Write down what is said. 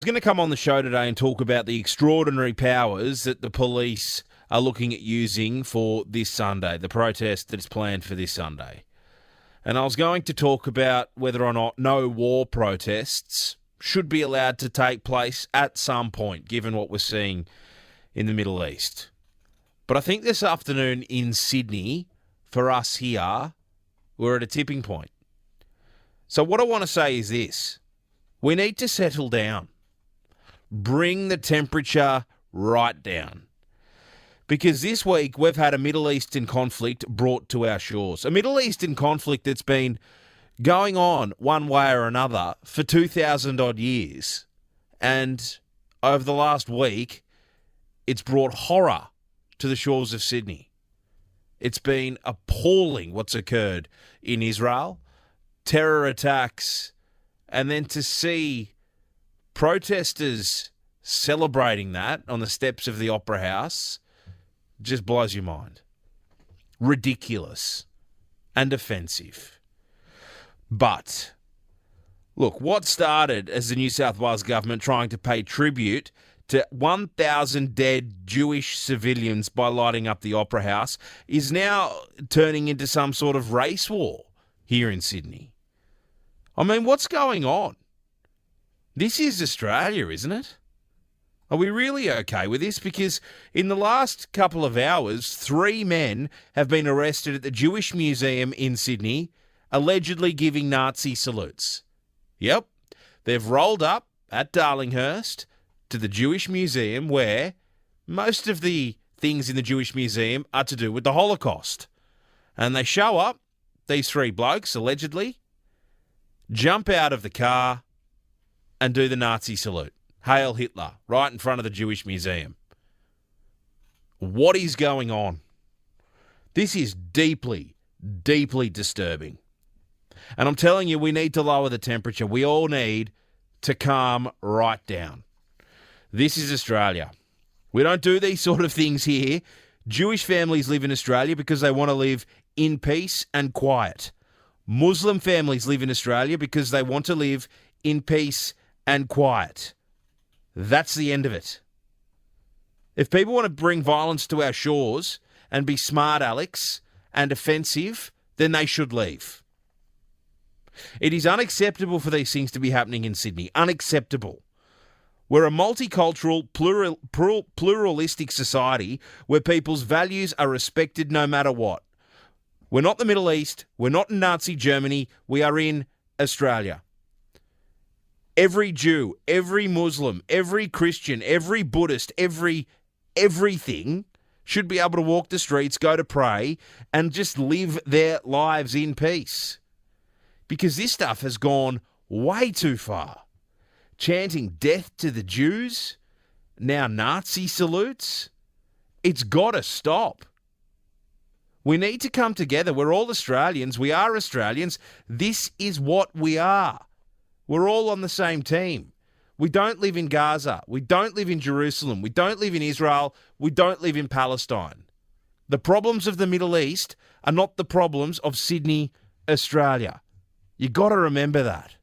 going to come on the show today and talk about the extraordinary powers that the police are looking at using for this Sunday, the protest that is planned for this Sunday. And I was going to talk about whether or not no war protests should be allowed to take place at some point, given what we're seeing in the Middle East. But I think this afternoon in Sydney, for us here, we're at a tipping point. So what I want to say is this. We need to settle down. Bring the temperature right down. Because this week we've had a Middle Eastern conflict brought to our shores. A Middle Eastern conflict that's been going on one way or another for 2,000 odd years. And over the last week, it's brought horror to the shores of Sydney. It's been appalling what's occurred in Israel. Terror attacks. And then to see protesters celebrating that on the steps of the Opera House just blows your mind. Ridiculous and offensive. But, look, what started as the New South Wales government trying to pay tribute to 1,000 dead Jewish civilians by lighting up the Opera House is now turning into some sort of race war here in Sydney. I mean, what's going on? This is Australia, isn't it? Are we really okay with this? Because in the last couple of hours, 3 men have been arrested at the Jewish Museum in Sydney, allegedly giving Nazi salutes. Yep, they've rolled up at Darlinghurst to the Jewish Museum where most of the things in the Jewish Museum are to do with the Holocaust. And they show up, these 3 blokes, allegedly, jump out of the car and do the Nazi salute. Hail Hitler, right in front of the Jewish Museum. What is going on? This is deeply, deeply disturbing. And I'm telling you, we need to lower the temperature. We all need to calm right down. This is Australia. We don't do these sort of things here. Jewish families live in Australia because they want to live in peace and quiet. Muslim families live in Australia because they want to live in peace and quiet. That's the end of it. If people want to bring violence to our shores and be smart Alex and offensive, then they should leave. It is unacceptable for these things to be happening in Sydney. Unacceptable. We're a multicultural, pluralistic society where people's values are respected no matter what. We're not the Middle East. We're not in Nazi Germany. We are in Australia. Every Jew, every Muslim, every Christian, every Buddhist, everything should be able to walk the streets, go to pray, and just live their lives in peace. Because this stuff has gone way too far. Chanting death to the Jews, now Nazi salutes. It's got to stop. We need to come together. We're all Australians. We are Australians. This is what we are. We're all on the same team. We don't live in Gaza. We don't live in Jerusalem. We don't live in Israel. We don't live in Palestine. The problems of the Middle East are not the problems of Sydney, Australia. You got to remember that.